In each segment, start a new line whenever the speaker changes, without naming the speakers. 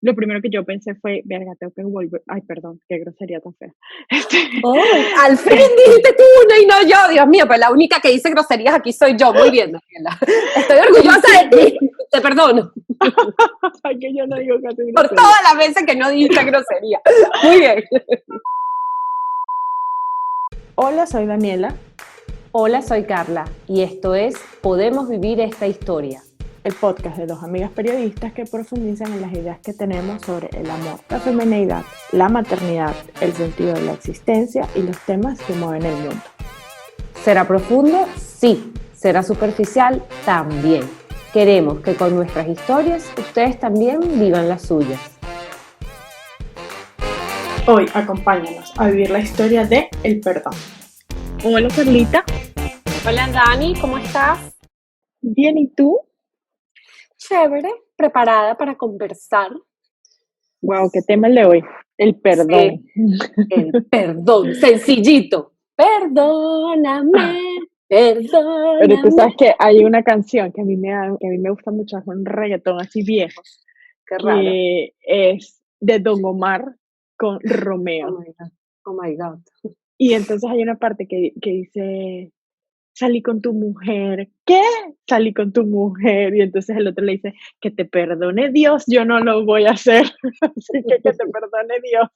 lo primero que yo pensé fue, verga, tengo que volver, ay, perdón, qué grosería tan fea.
Oh, al fin dijiste tú una y no yo, Dios mío, pues la única que dice groserías aquí soy yo, muy bien, Daniela. Estoy orgullosa de ti, te perdono.
Ay, que yo no digo casi
Por
grosería.
todas las veces que no dijiste grosería. Muy bien.
Hola, soy Daniela.
Hola, soy Carla y esto es Podemos Vivir Esta Historia.
El podcast de dos amigas periodistas que profundizan en las ideas que tenemos sobre el amor, la femineidad, la maternidad, el sentido de la existencia y los temas que mueven el mundo.
¿Será profundo? Sí. ¿Será superficial? También. Queremos que con nuestras historias ustedes también vivan las suyas.
Hoy acompáñanos a vivir la historia de el perdón. Hola, Carlita.
Hola, Dani, ¿cómo estás?
Bien, ¿y tú?
Chévere, preparada para conversar.
Wow, ¿qué tema el de hoy? El perdón.
Sí, el perdón, sencillito. Perdóname, perdóname.
Pero tú sabes que hay una canción que a mí me gusta mucho, es un reggaetón así viejo,
Qué raro.
que es de Don Omar con Romeo.
Oh my God. Oh my God.
Y entonces hay una parte que dice, salí con tu mujer. ¿Qué? Salí con tu mujer. Y entonces el otro le dice, que te perdone Dios, yo no lo voy a hacer. Así que te perdone Dios.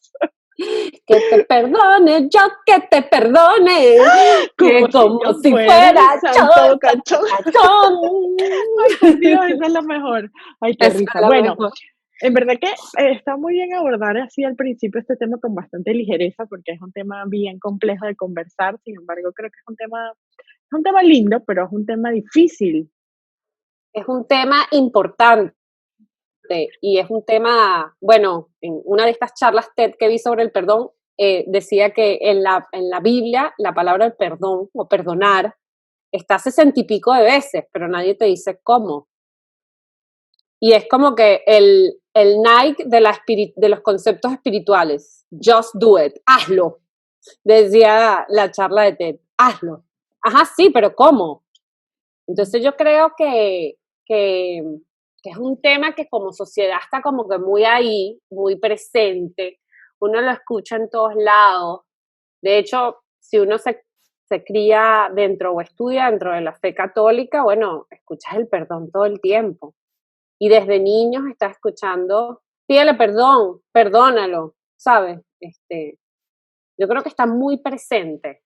Que te perdone, yo que te perdone. Como si fuera
santo
cachón.
Ay, por Dios, esa es la mejor. Ay, qué risa. Bueno,
Mejor.
en verdad que está muy bien abordar así al principio este tema con bastante ligereza, porque es un tema bien complejo de conversar. Sin embargo, creo que es un tema lindo, pero es un tema difícil.
Es un tema importante y es un tema, bueno, en una de estas charlas TED que vi sobre el perdón, decía que en la Biblia la palabra perdón o perdonar está 60 y pico de veces, pero nadie te dice cómo. Y es como que el Nike de los conceptos espirituales, just do it, hazlo, decía la charla de TED, hazlo. Ajá, sí, pero ¿cómo? Entonces yo creo que es un tema que como sociedad está como que muy ahí, muy presente, uno lo escucha en todos lados. De hecho, si uno se cría dentro o estudia dentro de la fe católica, bueno, escuchas el perdón todo el tiempo. Y desde niños estás escuchando, pídele perdón, perdónalo, ¿sabes? Yo creo que está muy presente.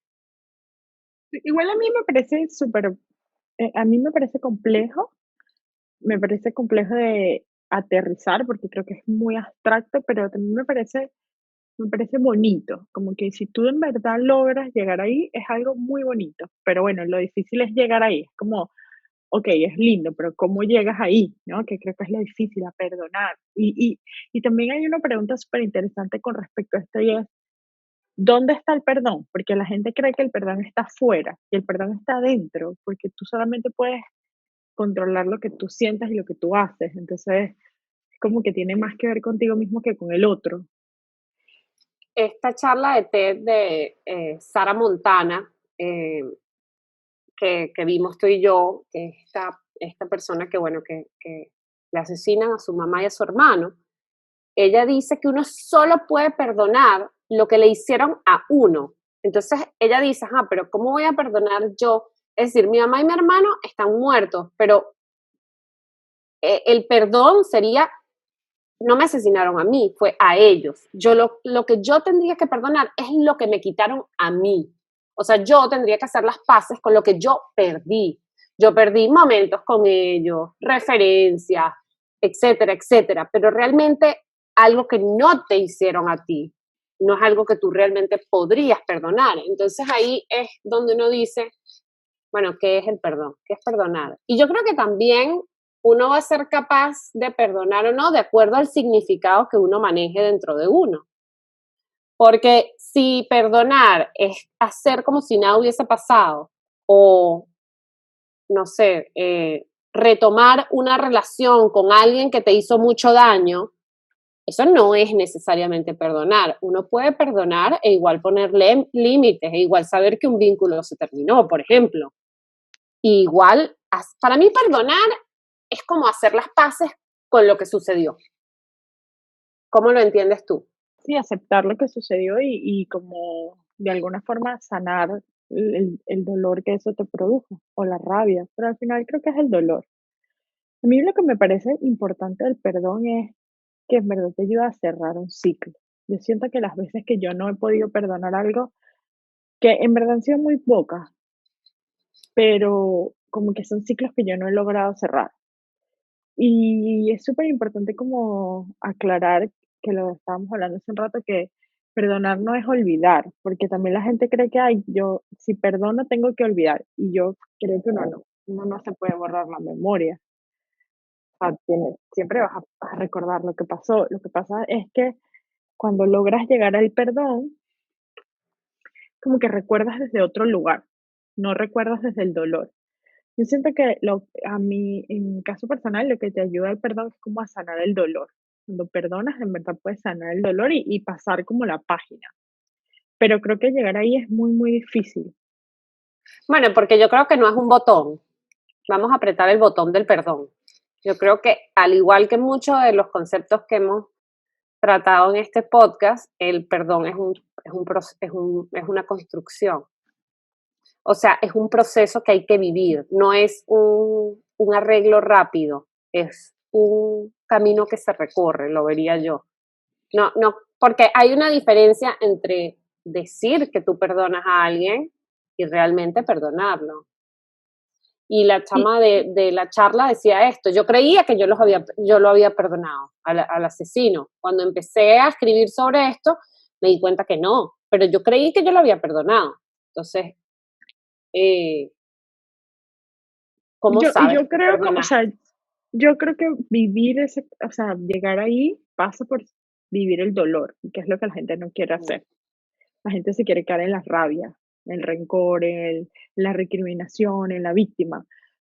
Igual a mí me parece a mí me parece complejo de aterrizar porque creo que es muy abstracto, pero también me parece bonito, como que si tú en verdad logras llegar ahí, es algo muy bonito, pero bueno, lo difícil es llegar ahí, es como, ok, es lindo, pero ¿cómo llegas ahí? ¿No? Que creo que es lo difícil, a perdonar. Y también hay una pregunta súper interesante con respecto a esto y es, ¿dónde está el perdón? Porque la gente cree que el perdón está fuera y el perdón está adentro, porque tú solamente puedes controlar lo que tú sientas y lo que tú haces. Entonces, es como que tiene más que ver contigo mismo que con el otro.
Esta charla de TED de Sara Montana, que vimos tú y yo, que es esta persona que, bueno, que le asesinan a su mamá y a su hermano, ella dice que uno solo puede perdonar lo que le hicieron a uno. Entonces ella dice, pero ¿cómo voy a perdonar yo? Es decir, mi mamá y mi hermano están muertos, pero el perdón sería, no me asesinaron a mí, fue a ellos. Lo que yo tendría que perdonar es lo que me quitaron a mí. O sea, yo tendría que hacer las paces con lo que yo perdí. Yo perdí momentos con ellos, referencias, etcétera, etcétera. Pero realmente algo que no te hicieron a ti, no es algo que tú realmente podrías perdonar. Entonces ahí es donde uno dice, bueno, ¿qué es el perdón? ¿Qué es perdonar? Y yo creo que también uno va a ser capaz de perdonar o no de acuerdo al significado que uno maneje dentro de uno. Porque si perdonar es hacer como si nada hubiese pasado o, no sé, retomar una relación con alguien que te hizo mucho daño, eso no es necesariamente perdonar. Uno puede perdonar e igual ponerle límites, e igual saber que un vínculo se terminó, por ejemplo. Igual, para mí perdonar es como hacer las paces con lo que sucedió. ¿Cómo lo entiendes tú?
Sí, aceptar lo que sucedió y como de alguna forma sanar el dolor que eso te produjo o la rabia, pero al final creo que es el dolor. A mí lo que me parece importante del perdón es que en verdad te ayuda a cerrar un ciclo. Yo siento que las veces que yo no he podido perdonar algo, que en verdad han sido muy pocas, pero como que son ciclos que yo no he logrado cerrar. Y es súper importante como aclarar, que lo estábamos hablando hace un rato, que perdonar no es olvidar, porque también la gente cree que, ay, yo si perdono tengo que olvidar, y yo creo que uno no se puede borrar la memoria. O sea, siempre vas a recordar lo que pasó. Lo que pasa es que cuando logras llegar al perdón, como que recuerdas desde otro lugar, no recuerdas desde el dolor. Yo siento que a mí, en mi caso personal, lo que te ayuda al perdón es como a sanar el dolor. Cuando perdonas, en verdad puedes sanar el dolor y pasar como la página. Pero creo que llegar ahí es muy, muy difícil.
Bueno, porque yo creo que no es un botón. Vamos a apretar el botón del perdón. Yo creo que al igual que muchos de los conceptos que hemos tratado en este podcast, el perdón es una construcción. O sea, es un proceso que hay que vivir, no es un arreglo rápido, es un camino que se recorre, lo vería yo. No, no, porque hay una diferencia entre decir que tú perdonas a alguien y realmente perdonarlo. Y la
Y
chama de la charla decía esto, yo creía que yo lo había perdonado al asesino. Cuando empecé a escribir sobre esto, me di cuenta que no, pero yo creí que yo lo había perdonado. Entonces, eh, ¿cómo
y
sabes
yo
que
creo que, o
perdonaste?
sea, yo creo que vivir ese, o sea, llegar ahí pasa por vivir el dolor, que es lo que la gente no quiere
Mm.
hacer. La gente se quiere quedar en la rabia, en el rencor, en la recriminación, en la víctima.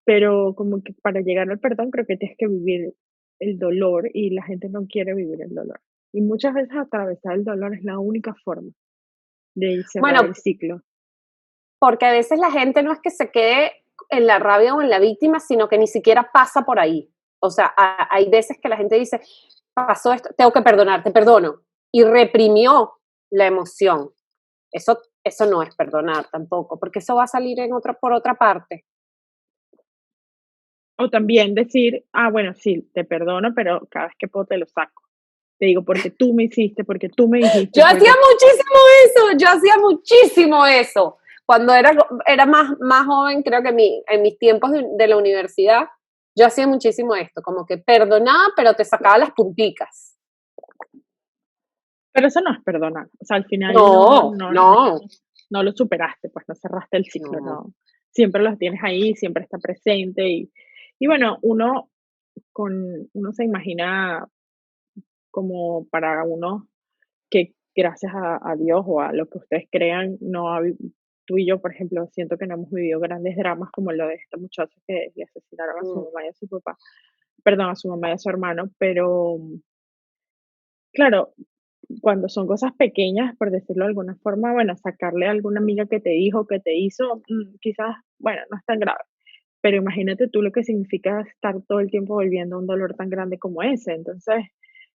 Pero como que para llegar al perdón creo que tienes que vivir el dolor y la gente no quiere vivir el dolor. Y muchas veces atravesar el dolor es la única forma de cerrar
Bueno,
el ciclo.
porque a veces la gente no es que se quede en la rabia o en la víctima, sino que ni siquiera pasa por ahí. O sea, hay veces que la gente dice, pasó esto, tengo que perdonar, te perdono. Y reprimió la emoción. Eso no es perdonar tampoco, porque eso va a salir por otra parte.
O también decir, ah, bueno, sí, te perdono, pero cada vez que puedo te lo saco. Te digo, porque tú me hiciste, porque tú me dijiste,
Yo hacía
porque...
muchísimo eso, yo hacía muchísimo eso. Cuando era más joven, creo que en mis tiempos de la universidad, yo hacía muchísimo esto, como que perdonaba, pero te sacaba las punticas.
Pero eso no es perdonar. O sea, al final
No, no,
no lo superaste, pues no cerraste el ciclo,
no.
no. Siempre los tienes ahí, siempre está presente y bueno, uno se imagina como para uno que gracias a Dios o a lo que ustedes crean, no ha vi tú y yo, por ejemplo, siento que no hemos vivido grandes dramas como lo de este muchacho que le asesinaron a su
Mm,
mamá y a su papá, perdón, a su mamá y a su hermano, pero claro, cuando son cosas pequeñas, por decirlo de alguna forma, bueno, sacarle a alguna amiga que te dijo, que te hizo, quizás, bueno, no es tan grave. Pero imagínate tú lo que significa estar todo el tiempo volviendo a un dolor tan grande como ese. Entonces,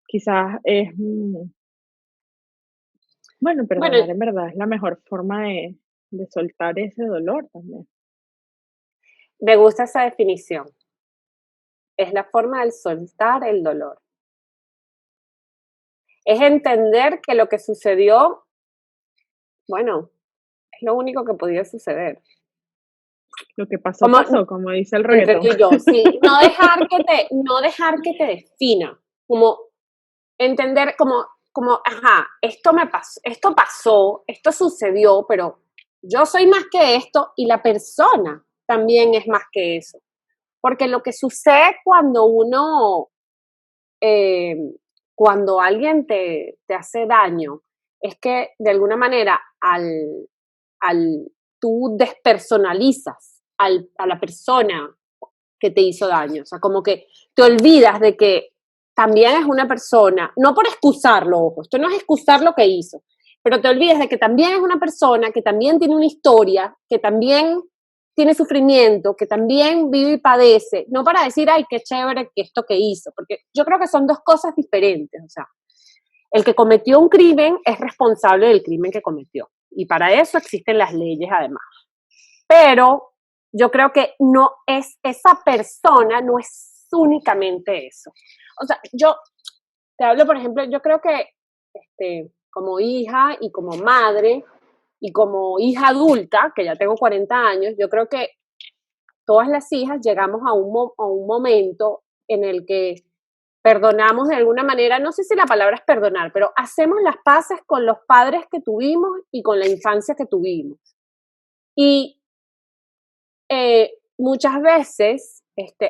quizás es, bueno,
Bueno,
perdonar en verdad es la mejor forma de soltar ese dolor también.
me gusta esa definición. Es la forma de soltar el dolor. Es entender que lo que sucedió, bueno, es lo único que podía suceder.
Lo que pasó,
Como
pasó, como dice el
entre
reggaetón.
tú y yo, sí, no dejar que te defina, como entender ajá, esto pasó, esto sucedió, pero yo soy más que esto y la persona también es más que eso. Porque lo que sucede eh, cuando alguien te hace daño, es que de alguna manera al tú despersonalizas a la persona que te hizo daño. O sea, como que te olvidas de que también es una persona, no por excusarlo, ojo, esto no es excusar lo que hizo, pero te olvidas de que también es una persona, que también tiene una historia, que también tiene sufrimiento, que también vive y padece, no para decir, ay, qué chévere que esto que hizo, porque yo creo que son dos cosas diferentes, o sea, el que cometió un crimen es responsable del crimen que cometió. Y para eso existen las leyes además. Pero yo creo que no es, esa persona no es únicamente eso. O sea, yo te hablo, por ejemplo, yo creo que como hija y como madre y como hija adulta, que ya tengo 40 años, yo creo que todas las hijas llegamos a un momento en el que perdonamos de alguna manera, no sé si la palabra es perdonar, pero hacemos las paces con los padres que tuvimos y con la infancia que tuvimos. Y muchas veces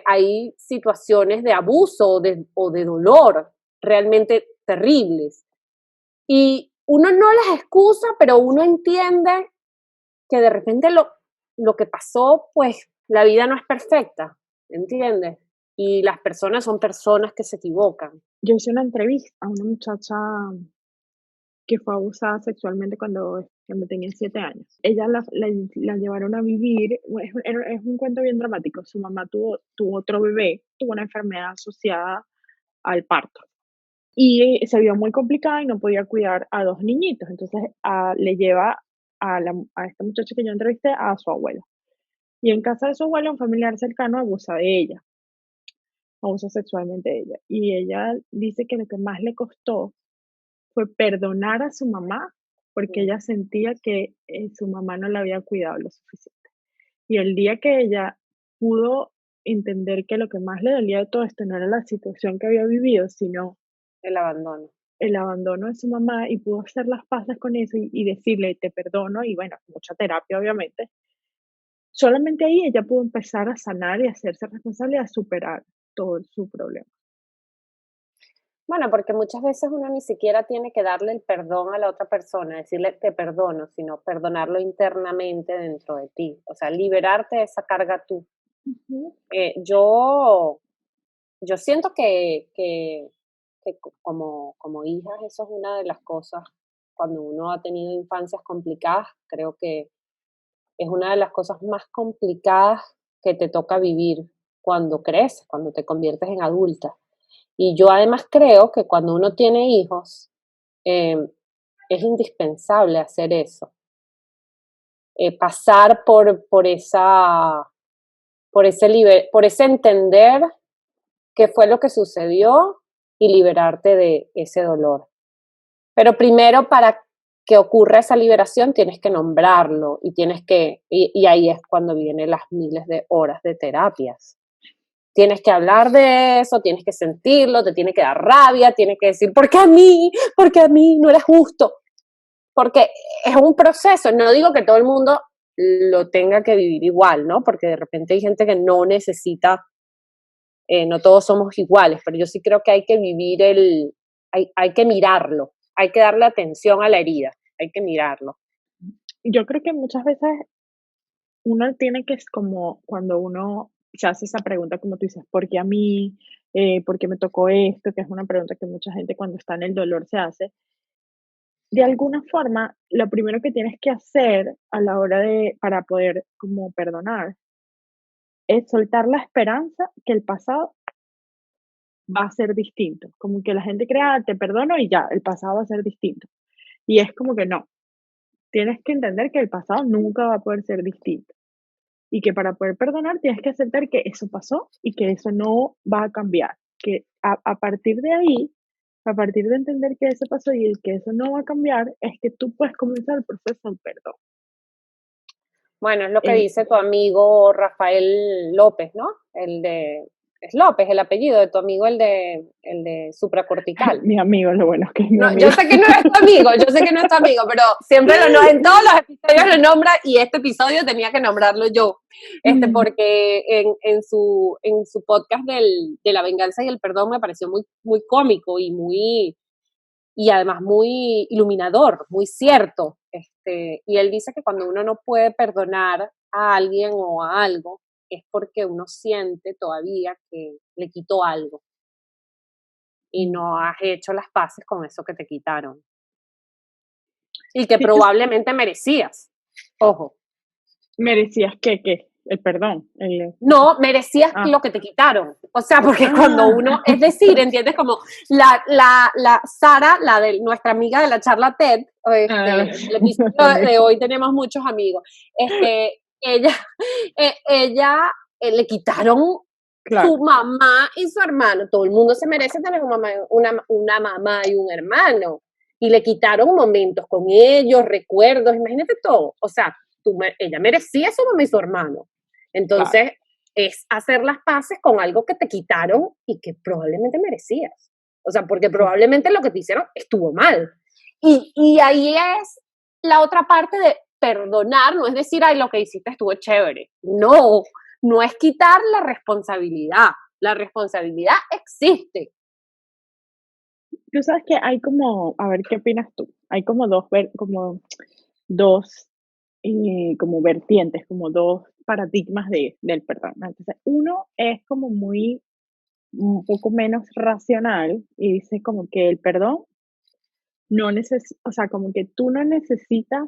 hay situaciones de abuso o de dolor realmente terribles. Y uno no las excusa, pero uno entiende que de repente lo que pasó, pues la vida no es perfecta, ¿entiendes? Y las personas son personas que se equivocan.
Yo hice una entrevista a una muchacha que fue abusada sexualmente cuando tenía 7 años. Ella la llevaron a vivir, es un cuento bien dramático. Su mamá tuvo otro bebé, tuvo una enfermedad asociada al parto. Y se vio muy complicada y no podía cuidar a 2 niñitos. Entonces le lleva a esta muchacha que yo entrevisté a su abuelo. Y en casa de su abuelo, un familiar cercano abusa de ella, abusa sexualmente de ella. Y ella dice que lo que más le costó fue perdonar a su mamá, porque ella sentía que, su mamá no la había cuidado lo suficiente. Y el día que ella pudo entender que lo que más le dolía de todo esto no era la situación que había vivido, sino
El abandono.
el abandono de su mamá, y pudo hacer las paces con eso y decirle: "Te perdono", y bueno, mucha terapia, obviamente. Solamente ahí ella pudo empezar a sanar y a hacerse responsable y a superar todo su problema.
Bueno, porque muchas veces uno ni siquiera tiene que darle el perdón a la otra persona, decirle te perdono, sino perdonarlo internamente dentro de ti. O sea, liberarte de esa carga tú.
Ujú.
Yo siento que como hijas, eso es una de las cosas, cuando uno ha tenido infancias complicadas, creo que es una de las cosas más complicadas que te toca vivir cuando creces, cuando te conviertes en adulta. Y yo además creo que cuando uno tiene hijos, eh, es indispensable hacer eso, pasar por ese entender qué fue lo que sucedió y liberarte de ese dolor. Pero primero, para que ocurra esa liberación, tienes que nombrarlo y ahí es cuando vienen las miles de horas de terapias. Tienes que hablar de eso, tienes que sentirlo, te tiene que dar rabia, tienes que decir, ¿por qué a mí? ¿Por qué a mí? No era justo. Porque es un proceso, no digo que todo el mundo lo tenga que vivir igual, ¿no? Porque de repente hay gente que no necesita, no todos somos iguales, pero yo sí creo que hay que vivir hay que mirarlo, hay que darle atención a la herida, hay que mirarlo.
Yo creo que muchas veces uno tiene que, es como cuando uno se hace esa pregunta, como tú dices, ¿por qué a mí? ¿Por qué me tocó esto? Que es una pregunta que mucha gente cuando está en el dolor se hace. De alguna forma, lo primero que tienes que hacer a la hora para poder como perdonar, es soltar la esperanza que el pasado va a ser distinto. Como que la gente crea, te perdono y ya, el pasado va a ser distinto. Y es como que no, tienes que entender que el pasado nunca va a poder ser distinto. Y que para poder perdonar tienes que aceptar que eso pasó y que eso no va a cambiar. Que a partir de ahí, a partir de entender que eso pasó y que eso no va a cambiar, es que tú puedes comenzar el proceso del perdón.
Bueno, es lo que
Eh,
dice tu amigo Rafael López, ¿no? Es López el apellido de tu amigo, el de supracortical.
mi amigo, lo bueno es que es mi
No, yo
amigo.
sé que no es tu amigo, yo sé que no es tu amigo, pero siempre en todos los episodios lo nombra y este episodio tenía que nombrarlo yo, porque en su podcast de la venganza y el perdón me pareció muy, muy cómico y además muy iluminador, muy cierto. Y él dice que cuando uno no puede perdonar a alguien o a algo, es porque uno siente todavía que le quitó algo y no has hecho las paces con eso que te quitaron y que
Sí, yo
probablemente merecías. Ojo,
merecías que, ¿qué? el perdón,
No, merecías
ah,
lo que te quitaron. O sea, porque cuando
ah,
uno, es decir, ¿entiendes? Como la Sara, la de nuestra amiga de la charla TED,
ah,
el episodio
también,
de hoy tenemos muchos amigos, ella, ella le quitaron su
claro,
mamá y su hermano. Todo el mundo se merece tener una mamá y un hermano. Y le quitaron momentos con ellos, recuerdos, imagínate todo. O sea, ella merecía su mamá y su hermano.
claro.
Entonces, es hacer las paces con algo que te quitaron y que probablemente merecías. O sea, porque
Sí.
probablemente lo que te hicieron estuvo mal. Y ahí es la otra parte de perdonar, no es decir, ay, lo que hiciste estuvo chévere. No, no es quitar la responsabilidad. La responsabilidad existe.
Tú sabes que hay como, a ver, ¿qué opinas tú? Hay como dos, como vertientes, como dos paradigmas del perdón, ¿no? Entonces, uno es como un poco menos racional y dice como que el perdón no o sea, como que tú no necesitas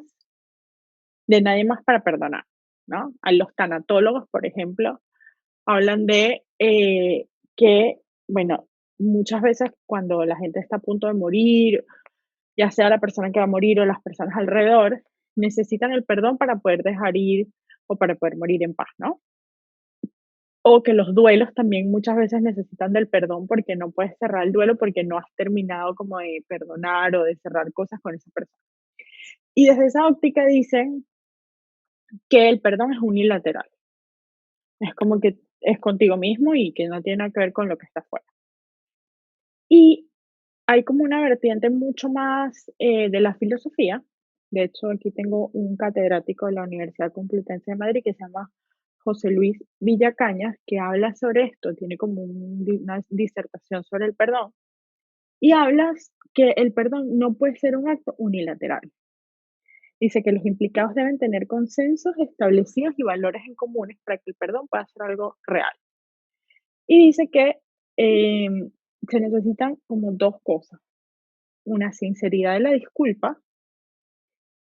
de nadie más para perdonar, ¿no? A los tanatólogos, por ejemplo, hablan de que, bueno, muchas veces cuando la gente está a punto de morir, ya sea la persona que va a morir o las personas alrededor, necesitan el perdón para poder dejar ir o para poder morir en paz, ¿no? O que los duelos también muchas veces necesitan del perdón porque no puedes cerrar el duelo porque no has terminado como de perdonar o de cerrar cosas con esa persona. Y desde esa óptica dicen que el perdón es unilateral. Es como que es contigo mismo y que no tiene nada que ver con lo que está afuera. Y hay como una vertiente mucho más de la filosofía. De hecho, aquí tengo un catedrático de la Universidad Complutense de Madrid que se llama José Luis Villacañas, que habla sobre esto, tiene como una disertación sobre el perdón, y hablas que el perdón no puede ser un acto unilateral. Dice que los implicados deben tener consensos establecidos y valores en comunes para que el perdón pueda ser algo real. Y dice que se necesitan como dos cosas, una sinceridad de la disculpa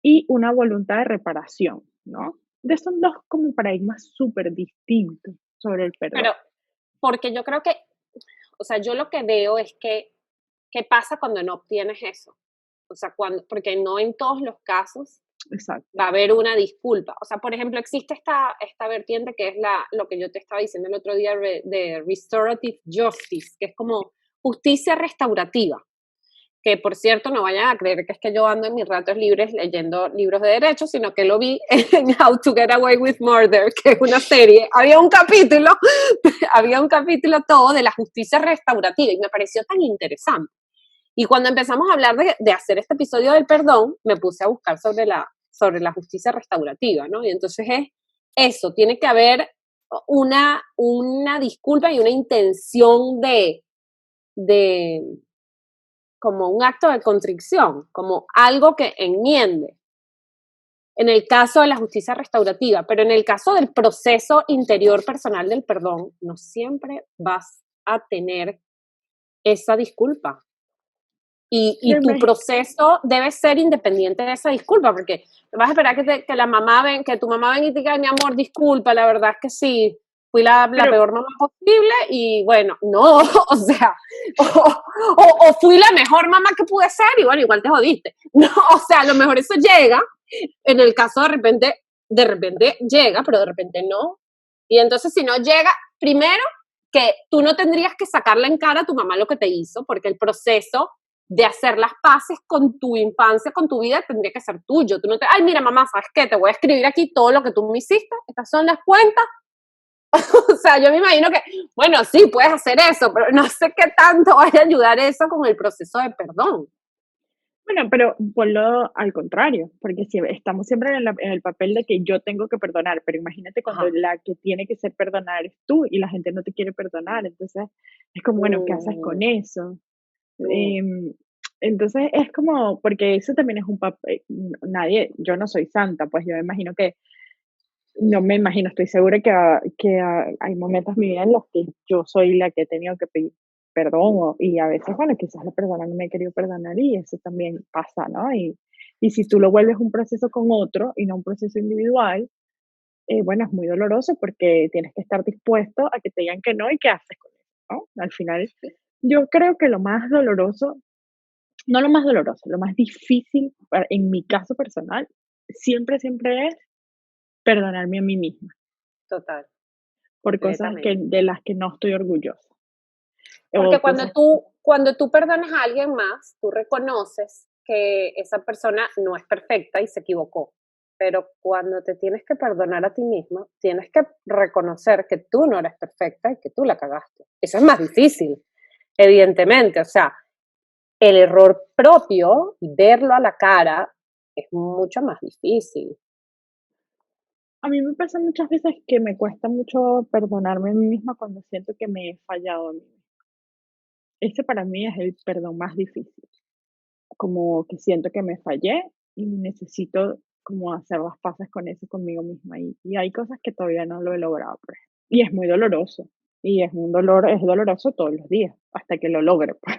y una voluntad de reparación, ¿no? Entonces son dos como paradigmas súper distintos sobre el perdón.
Pero porque yo creo que, o sea, yo lo que veo es que, ¿qué pasa cuando no obtienes eso? O sea, porque no en todos los casos
Exacto.
va a haber una disculpa. O sea, por ejemplo, existe esta vertiente que es lo que yo te estaba diciendo el otro día de restorative justice, que es como justicia restaurativa. Que por cierto, no vayan a creer que es que yo ando en mis ratos libres leyendo libros de derecho, sino que lo vi en How to Get Away with Murder, que es una serie. Había un capítulo todo de la justicia restaurativa y me pareció tan interesante. Y cuando empezamos a hablar de hacer este episodio del perdón, me puse a buscar sobre la justicia restaurativa, ¿no? Y entonces es eso, tiene que haber una disculpa y una intención de como un acto de contrición, como algo que enmiende. En el caso de la justicia restaurativa, pero en el caso del proceso interior personal del perdón, no siempre vas a tener esa disculpa. Y tu proceso debe ser independiente de esa disculpa, porque vas a esperar que tu mamá venga y te diga, mi amor, disculpa, la verdad es que sí, fui la
Pero,
peor mamá posible y bueno, no, o sea, o fui la mejor mamá que pude ser y bueno, igual te jodiste. No, o sea, a lo mejor eso llega, en el caso de repente llega, pero de repente no. Y entonces si no llega, primero que tú no tendrías que sacarle en cara a tu mamá lo que te hizo, porque el proceso de hacer las paces con tu infancia, con tu vida, tendría que ser tuyo. Tú no ay, mira, mamá, ¿sabes qué? Te voy a escribir aquí todo lo que tú me hiciste, estas son las cuentas. O sea, yo me imagino que, bueno, sí, puedes hacer eso, pero no sé qué tanto vaya a ayudar eso con el proceso de perdón.
bueno, pero ponlo al contrario, porque si estamos siempre en el papel de que yo tengo que perdonar, pero imagínate cuando
Ajá.
la que tiene que ser perdonada eres tú y la gente no te quiere perdonar, entonces es como, bueno, ¿qué haces con
Mm,
eso?
mm.
Em, entonces es como, porque eso también es un papel, yo no soy santa, pues yo me imagino que, no me imagino, estoy segura que hay momentos en mi vida en los que yo soy la que he tenido que pedir perdón y a veces, bueno, quizás la persona no me ha querido perdonar y eso también pasa, ¿no? Y si tú lo vuelves un proceso con otro y no un proceso individual, bueno, es muy doloroso porque tienes que estar dispuesto a que te digan que no y qué haces con eso, ¿no? Al final, yo creo que lo más doloroso, no lo más doloroso, lo más difícil en mi caso personal, siempre, siempre es perdonarme a mí misma
Total,
por cosas
completamente.
de las que no estoy orgullosa
Porque
o
cuando
cosas.
tú perdonas a alguien más, tú reconoces que esa persona no es perfecta y se equivocó. Pero cuando te tienes que perdonar a ti mismo, tienes que reconocer que tú no eres perfecta y que tú la cagaste. Eso es más difícil, evidentemente. O sea, el error propio y verlo a la cara es mucho más difícil.
A mí me pasa muchas veces que me cuesta mucho perdonarme a mí misma cuando siento que me he fallado a mí misma. Ese para mí es el perdón más difícil, como que siento que me fallé y necesito como hacer las paces con eso conmigo misma, y hay cosas que todavía no lo he logrado, por ejemplo, y es muy doloroso, y es doloroso todos los días, hasta que lo logre, pues,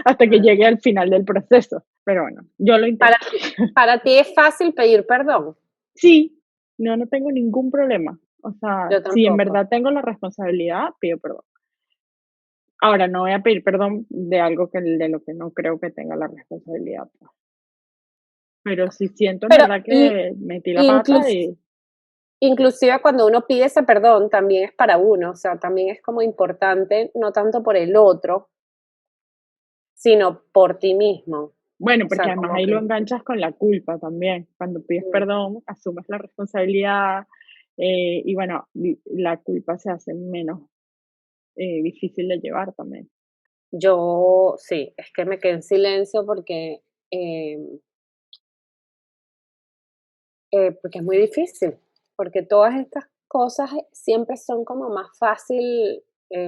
hasta que
Claro.
llegue al final del proceso, pero bueno, yo lo
Para
intento.
ti, para ti es fácil pedir perdón.
Sí, no, no tengo ningún problema, o sea,
Yo
si en
tampoco.
verdad tengo la responsabilidad, pido perdón. Ahora, no voy a pedir perdón de algo de lo que no creo que tenga la responsabilidad, pues. Pero si siento en
Pero
verdad
y,
que metí la pata
inclus-
y
inclusive cuando uno pide ese perdón, también es para uno, o sea, también es como importante, no tanto por el otro, sino por ti mismo.
bueno,
O
porque
sea,
además
como
ahí lo
que
enganchas con la culpa también. Cuando pides
mm,
perdón, asumes la responsabilidad, y bueno, la culpa se hace menos difícil de llevar también.
yo, sí, es que me quedé en silencio eh, porque es muy difícil, porque todas estas cosas siempre son como más fácil,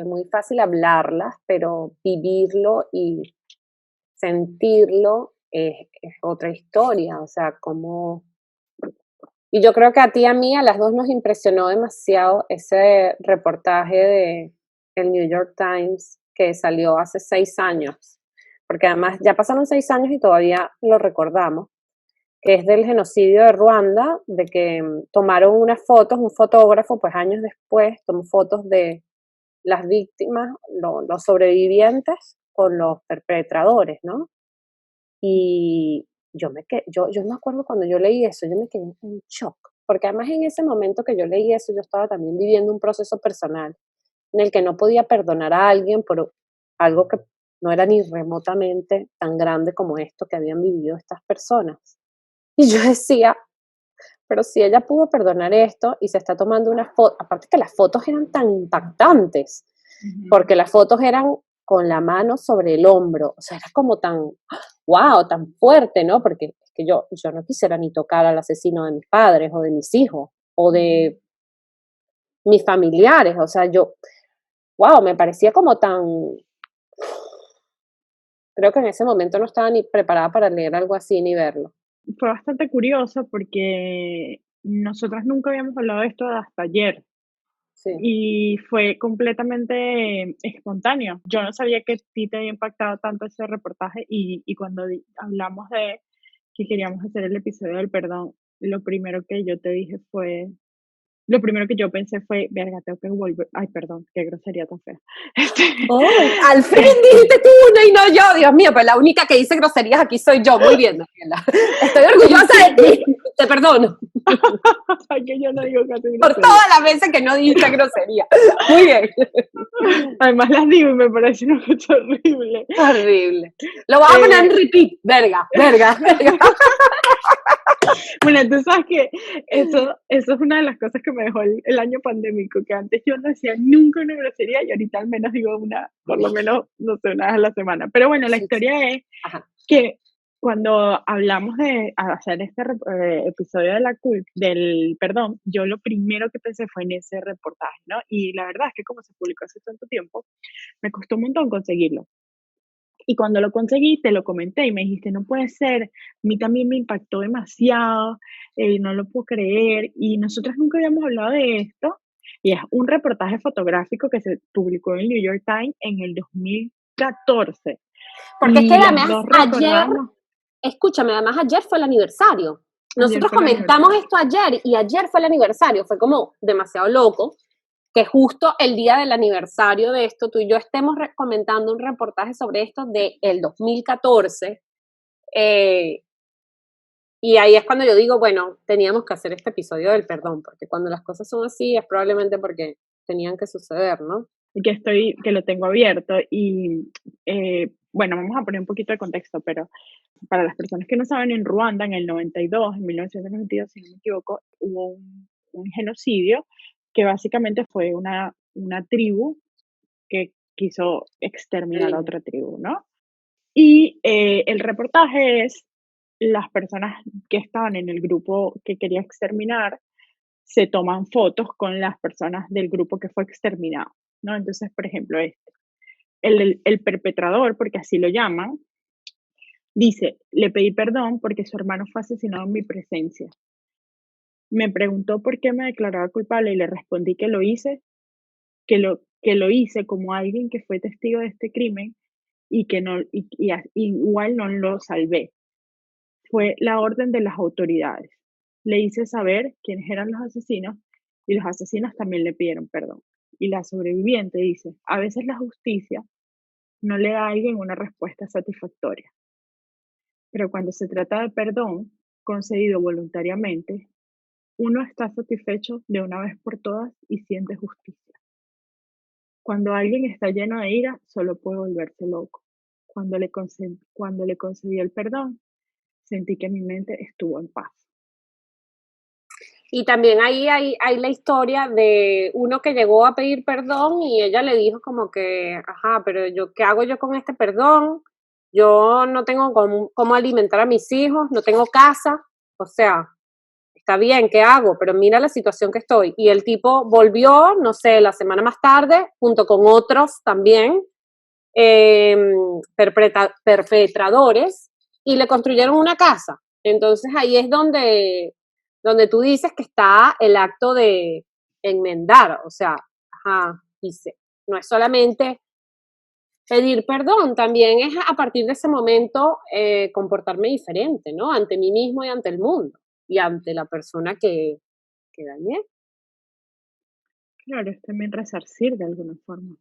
muy fácil hablarlas, pero vivirlo y sentirlo es otra historia, o sea, como... Y yo creo que a ti y a mí, a las dos nos impresionó demasiado ese reportaje de el New York Times que salió hace 6 años, porque además ya pasaron 6 años y todavía lo recordamos, que es del genocidio de Ruanda, de que tomaron unas fotos, un fotógrafo, pues años después, tomó fotos de las víctimas, los sobrevivientes, con los perpetradores, ¿no? Y yo me acuerdo cuando yo leí eso, yo me quedé en shock, porque además en ese momento que yo leí eso, yo estaba también viviendo un proceso personal en el que no podía perdonar a alguien por algo que no era ni remotamente tan grande como esto que habían vivido estas personas. Y yo decía, pero si ella pudo perdonar esto y se está tomando una foto, aparte que las fotos eran tan impactantes,
Ujú.
porque las fotos eran con la mano sobre el hombro, o sea, era como tan, wow, tan fuerte, ¿no? Porque es que yo no quisiera ni tocar al asesino de mis padres o de mis hijos o
Ujú.
de mis familiares, o sea, wow, me parecía como tan, creo que en ese momento no estaba ni preparada para leer algo así ni verlo.
Fue bastante curioso porque nosotras nunca habíamos hablado de esto hasta ayer.
Sí.
Y fue completamente espontáneo. Yo no sabía que a ti te había impactado tanto ese reportaje y cuando hablamos de que queríamos hacer el episodio del perdón, lo primero que yo te dije fue, lo primero que yo pensé fue, verga, tengo que volver, ay, perdón, qué grosería tan fea. Este,
¡Ay! Al fin
este,
dijiste tú una y no yo, Dios mío, pues la única que dice groserías aquí soy yo. Muy bien, Daniela. Estoy orgullosa de ti. Te perdono
ay, que yo no digo casi
por
grosería.
todas las veces que no dijiste grosería. Muy bien.
Además las digo y me parece una cosa horrible.
Horrible. Lo vas a poner en
Eh,
repeat. Verga, verga, verga.
Bueno, tú sabes que eso es una de las cosas que me dejó el año pandémico, que antes yo no decía nunca una grosería y ahorita al menos digo una, por lo menos, no sé, una vez a la semana. Pero bueno, la
Sí, sí.
historia es
Ajá.
que cuando hablamos de hacer este episodio de del perdón, yo lo primero que pensé fue en ese reportaje, ¿no? Y la verdad es que como se publicó hace tanto tiempo, me costó un montón conseguirlo. Y cuando lo conseguí, te lo comenté y me dijiste, no puede ser, a mí también me impactó demasiado, no lo puedo creer. Y nosotros nunca habíamos hablado de esto. Y es un reportaje fotográfico que se publicó en el New York Times en el 2014.
Porque es que
Y las
además
dos
ayer,
recordamos,
escúchame, además ayer fue el aniversario.
Ayer
nosotros
fue el
comentamos
aniversario.
esto ayer y ayer fue el aniversario, fue como demasiado loco que justo el día del aniversario de esto, tú y yo estemos comentando un reportaje sobre esto del 2014. Y ahí es cuando yo digo, bueno, teníamos que hacer este episodio del perdón, porque cuando las cosas son así es probablemente porque tenían que suceder, ¿no?
Que lo tengo abierto y bueno, vamos a poner un poquito de contexto, pero para las personas que no saben, en Ruanda en el 92, en 1992, si no me equivoco, hubo un genocidio que básicamente fue una tribu que quiso exterminar a otra tribu, ¿no? Y el reportaje es las personas que estaban en el grupo que quería exterminar se toman fotos con las personas del grupo que fue exterminado, ¿no? Entonces, por ejemplo, el perpetrador, porque así lo llaman, dice, le pedí perdón porque su hermano fue asesinado en mi presencia. Me preguntó por qué me declaraba culpable y le respondí que lo hice, que lo hice como alguien que fue testigo de este crimen y que no, igual no lo salvé. Fue la orden de las autoridades. Le hice saber quiénes eran los asesinos y los asesinos también le pidieron perdón. Y la sobreviviente dice, a veces la justicia no le da a alguien una respuesta satisfactoria, pero cuando se trata de perdón concedido voluntariamente, uno está satisfecho de una vez por todas y siente justicia. Cuando alguien está lleno de ira, solo puede volverse loco. Cuando le concedí el perdón, sentí que mi mente estuvo en paz.
Y también ahí hay la historia de uno que llegó a pedir perdón y ella le dijo como que, ajá, pero yo, ¿qué hago yo con este perdón? Yo no tengo cómo alimentar a mis hijos, no tengo casa, o sea, está bien, ¿qué hago? Pero mira la situación que estoy. Y el tipo volvió, no sé, la semana más tarde, junto con otros también, eh, perpetradores, y le construyeron una casa. Entonces ahí es donde tú dices que está el acto de enmendar, o sea, ajá, dice, no es solamente pedir perdón, también es a partir de ese momento comportarme diferente, ¿no? Ante mí mismo y ante el mundo y ante la persona que dañé.
Claro, es también resarcir de alguna forma.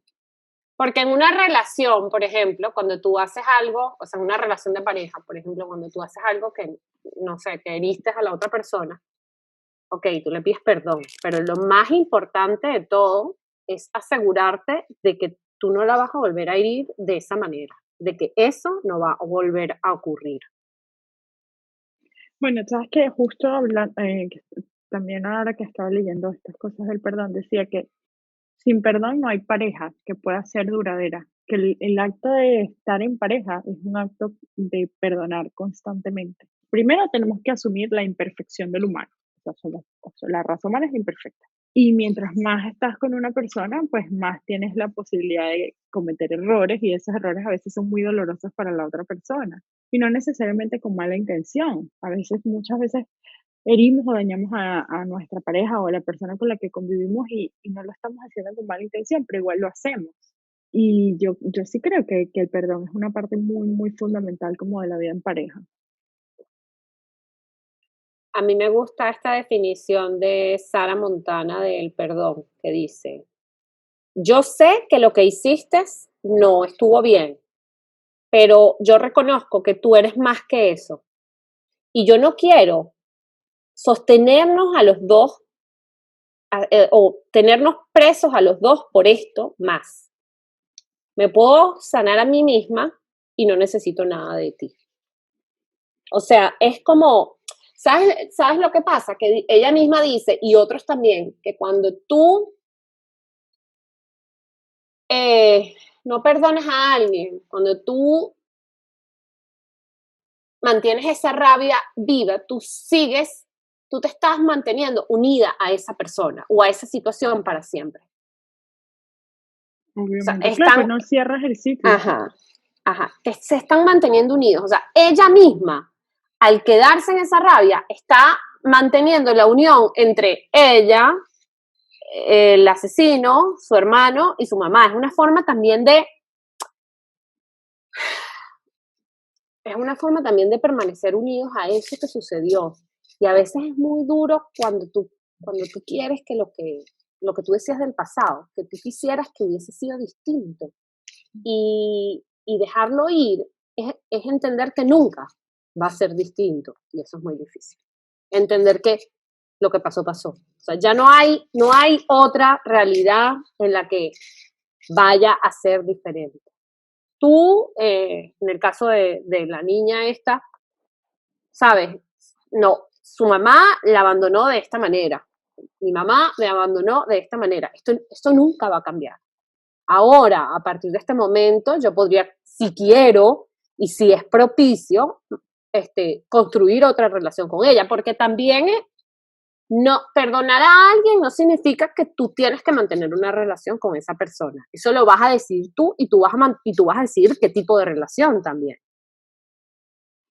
Porque en una relación, por ejemplo, cuando tú haces algo, o sea, en una relación de pareja, por ejemplo, cuando tú haces algo que, no sé, que heriste a la otra persona, ok, tú le pides perdón, pero lo más importante de todo es asegurarte de que tú no la vas a volver a herir de esa manera, de que eso no va a volver a ocurrir.
Bueno, sabes que justo también ahora que estaba leyendo estas cosas del perdón, decía que sin perdón no hay pareja que pueda ser duradera, que el acto de estar en pareja es un acto de perdonar constantemente. Primero tenemos que asumir la imperfección del humano, o sea, la raza humana es imperfecta. Y mientras más estás con una persona, pues más tienes la posibilidad de cometer errores y esos errores a veces son muy dolorosos para la otra persona. Y no necesariamente con mala intención. A veces, muchas veces herimos o dañamos a nuestra pareja o a la persona con la que convivimos y no lo estamos haciendo con mala intención, pero igual lo hacemos. Y yo sí creo que el perdón es una parte muy, muy fundamental como de la vida en pareja.
A mí me gusta esta definición de Sara Montana del perdón, que dice, yo sé que lo que hiciste no estuvo bien, pero yo reconozco que tú eres más que eso. Y yo no quiero sostenernos a los dos o tenernos presos a los dos por esto más. Me puedo sanar a mí misma y no necesito nada de ti. O sea, es como, ¿sabes lo que pasa? Que ella misma dice, y otros también, que cuando tú no perdonas a alguien, cuando tú mantienes esa rabia viva, tú te estás manteniendo unida a esa persona o a esa situación para siempre. O sea,
Obviamente, claro, pues
están,
no cierras el ciclo.
ajá, ajá, que se están manteniendo unidos. O sea, ella misma, al quedarse en esa rabia, está manteniendo la unión entre ella, el asesino, su hermano y su mamá. Es una forma también de permanecer unidos a eso que sucedió. Y a veces es muy duro cuando tú quieres que lo que tú decías del pasado, que tú quisieras que hubiese sido distinto. Y dejarlo ir es entender que nunca va a ser distinto. Y eso es muy difícil. Entender que lo que pasó, pasó. O sea, ya no hay otra realidad en la que vaya a ser diferente. Tú, en el caso de la niña esta, ¿sabes? No, su mamá la abandonó de esta manera. Mi mamá me abandonó de esta manera. Esto nunca va a cambiar. Ahora, a partir de este momento, yo podría, si quiero y si es propicio, construir otra relación con ella, porque también no perdonar a alguien no significa que tú tienes que mantener una relación con esa persona. Eso lo vas a decidir tú y tú vas a decidir qué tipo de relación también.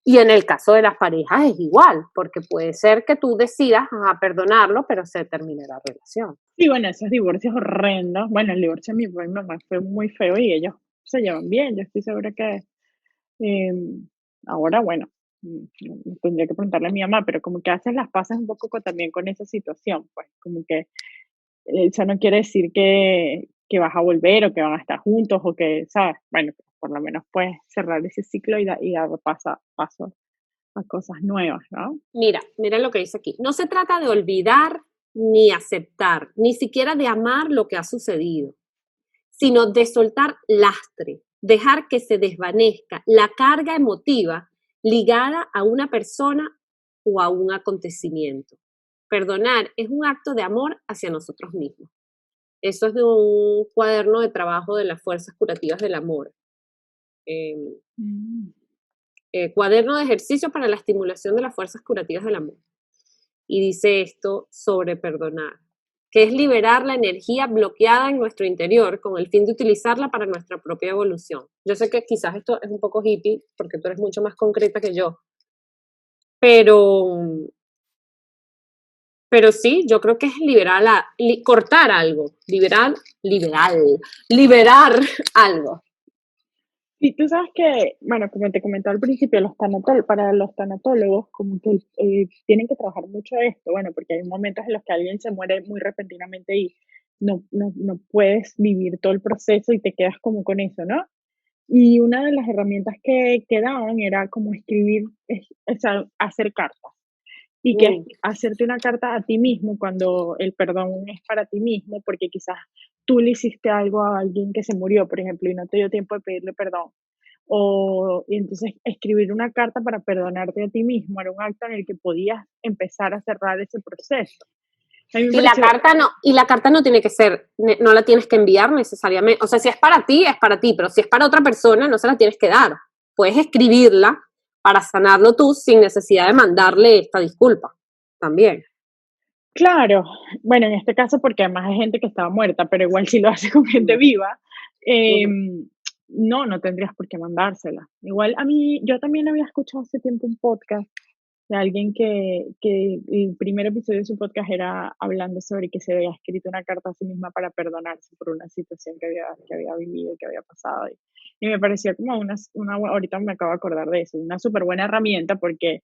Y en el caso de las parejas es igual, porque puede ser que tú decidas perdonarlo, pero se termine la relación.
Sí, bueno, esos divorcios horrendos. Bueno, el divorcio de mi papá y mi mamá fue muy feo y ellos se llevan bien. Yo estoy segura que ahora, bueno, tendría que preguntarle a mi mamá, pero como que haces las paces un poco también con esa situación, pues como que eso no quiere decir que vas a volver o que van a estar juntos o que, ¿sabes? Bueno, por lo menos puedes cerrar ese ciclo y dar paso a cosas nuevas, ¿no?
Mira lo que dice aquí. No se trata de olvidar ni aceptar, ni siquiera de amar lo que ha sucedido, sino de soltar lastre, dejar que se desvanezca la carga emotiva ligada a una persona o a un acontecimiento. Perdonar es un acto de amor hacia nosotros mismos. Eso es de un cuaderno de trabajo de las fuerzas curativas del amor. Eh,
Mm.
Cuaderno de ejercicio para la estimulación de las fuerzas curativas del amor. Y dice esto sobre perdonar, que es liberar la energía bloqueada en nuestro interior con el fin de utilizarla para nuestra propia evolución. Yo sé que quizás esto es un poco hippie, porque tú eres mucho más concreta que yo, pero, pero sí, yo creo que es cortar algo, liberar algo.
Y tú sabes que, bueno, como te comentaba al principio, para los tanatólogos, como que tienen que trabajar mucho esto, bueno, porque hay momentos en los que alguien se muere muy repentinamente y no puedes vivir todo el proceso y te quedas como con eso, ¿no? Y una de las herramientas que daban era como escribir, o sea, hacer cartas. Y que es
Mm.
hacerte una carta a ti mismo cuando el perdón es para ti mismo, porque quizás tú le hiciste algo a alguien que se murió, por ejemplo, y no te dio tiempo de pedirle perdón. Y entonces escribir una carta para perdonarte a ti mismo era un acto en el que podías empezar a cerrar ese proceso. A mí me pareció,
Y la carta no tiene que ser, no la tienes que enviar necesariamente. O sea, si es para ti, pero si es para otra persona, no se la tienes que dar. Puedes escribirla para sanarlo tú sin necesidad de mandarle esta disculpa también.
claro, bueno, en este caso porque además hay gente que estaba muerta, pero igual si lo haces con gente
Ujú,
viva,
ujú.
no tendrías por qué mandársela. Igual a mí, yo también había escuchado hace tiempo un podcast de alguien que el primer episodio de su podcast era hablando sobre que se había escrito una carta a sí misma para perdonarse por una situación que había vivido, que había pasado. Y me pareció como ahorita me acabo de acordar de eso, una súper buena herramienta porque